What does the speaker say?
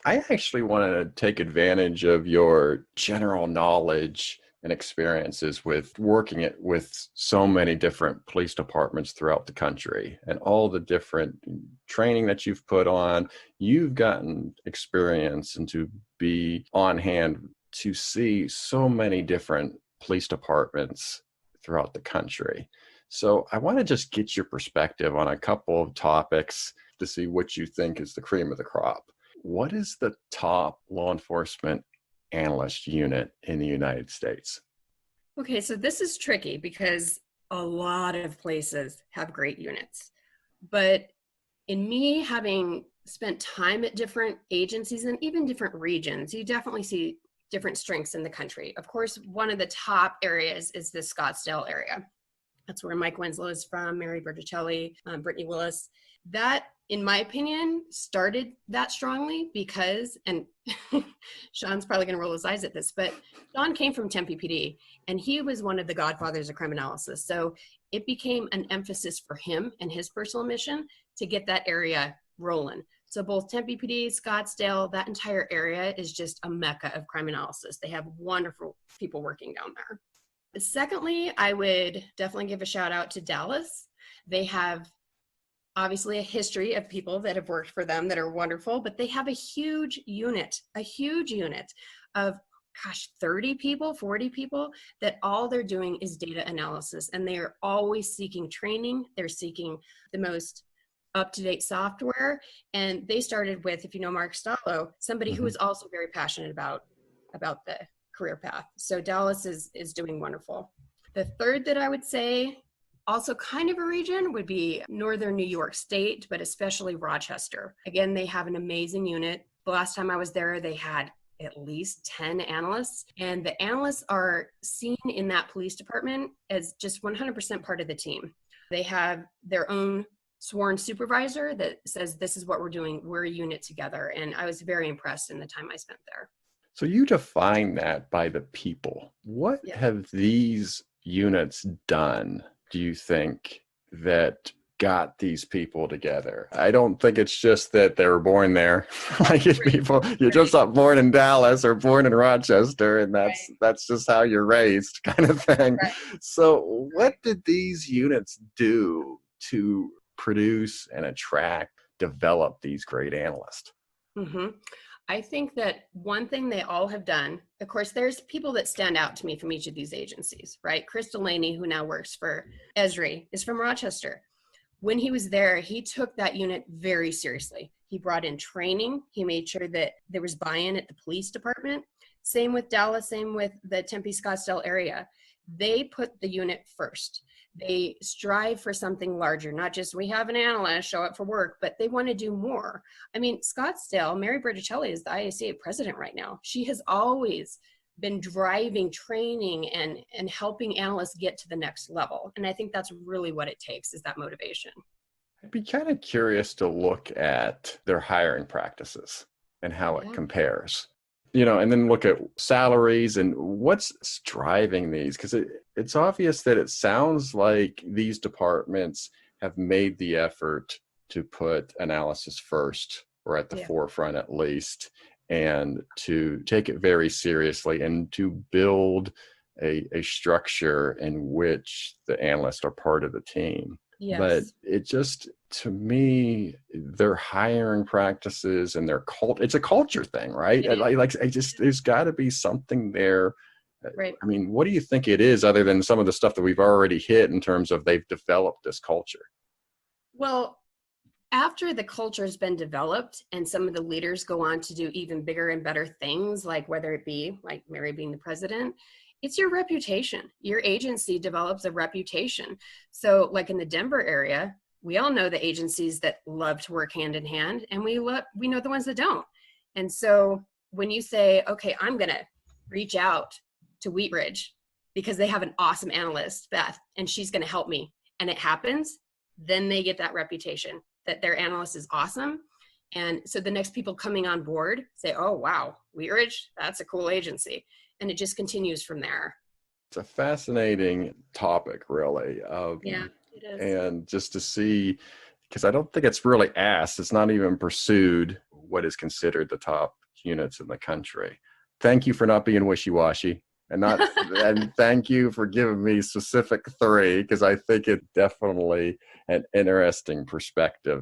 I actually want to take advantage of your general knowledge and experiences with working it with so many different police departments throughout the country and all the different training that you've put on. You've gotten experience and to be on hand to see so many different police departments throughout the country. So I want to just get your perspective on a couple of topics to see what you think is the cream of the crop. What is the top law enforcement analyst unit in the United States? Okay, so this is tricky because a lot of places have great units. But in me having spent time at different agencies and even different regions, you definitely see different strengths in the country. Of course, one of the top areas is the Scottsdale area. That's where Mike Winslow is from, Mary Berticelli, Brittany Willis. That, in my opinion, started that strongly because, and Sean's probably going to roll his eyes at this, but Sean came from Tempe PD, and he was one of the godfathers of criminalisis. So it became an emphasis for him and his personal mission to get that area rolling. So both Tempe PD, Scottsdale, that entire area is just a mecca of crime analysis. They have wonderful people working down there. Secondly, I would definitely give a shout out to Dallas. They have obviously a history of people that have worked for them that are wonderful, but they have a huge unit of, 30 people, 40 people that all they're doing is data analysis. And they are always seeking training. They're seeking the most up-to-date software. And they started with, if you know Mark Stallo, somebody who is also very passionate about the career path. So Dallas is doing wonderful. The third that I would say, also kind of a region, would be Northern New York State, but especially Rochester. Again, they have an amazing unit. The last time I was there, they had at least 10 analysts, and the analysts are seen in that police department as just 100% part of the team. They have their own sworn supervisor that says, this is what we're doing. We're a unit together. And I was very impressed in the time I spent there. So you define that by the people. What have these units done, do you think, that got these people together? I don't think it's just that they were born there. Like people, you're just not born in Dallas or born in Rochester, and that's just how you're raised, kind of thing. Right. So what did these units do to produce and attract, develop these great analysts? Mm-hmm. I think that one thing they all have done, of course, there's people that stand out to me from each of these agencies, right? Chris Delaney, who now works for Esri, is from Rochester. When he was there, he took that unit very seriously. He brought in training. He made sure that there was buy-in at the police department. Same with Dallas, same with the Tempe Scottsdale area. They put the unit first. They strive for something larger, not just we have an analyst show up for work, but they want to do more. I mean, Scottsdale, Mary Berticelli is the IACA president right now. She has always been driving training and helping analysts get to the next level. And I think that's really what it takes, is that motivation. I'd be kind of curious to look at their hiring practices and how it compares. And then look at salaries and what's driving these, because it's obvious that it sounds like these departments have made the effort to put analysis first, or at the forefront at least, and to take it very seriously and to build a structure in which the analysts are part of the team. Yes. But it just, to me, their hiring practices and their it's a culture thing, right? There's got to be something there. Right. I mean, what do you think it is, other than some of the stuff that we've already hit in terms of they've developed this culture? Well, after the culture has been developed and some of the leaders go on to do even bigger and better things, like whether it be like Mary being the president, it's your reputation. Your agency develops a reputation. So like in the Denver area, we all know the agencies that love to work hand in hand, and we know the ones that don't. And so when you say, okay, I'm going to reach out to Wheat Ridge because they have an awesome analyst, Beth, and she's going to help me, and it happens, then they get that reputation that their analyst is awesome. And so the next people coming on board say, oh, wow, Wheat Ridge, that's a cool agency. And it just continues from there. It's a fascinating topic, really. Yeah, it is. And just to see, because I don't think it's really asked, it's not even pursued. what is considered the top units in the country. Thank you for not being wishy-washy. And thank you for giving me specific 3, because I think it's definitely an interesting perspective.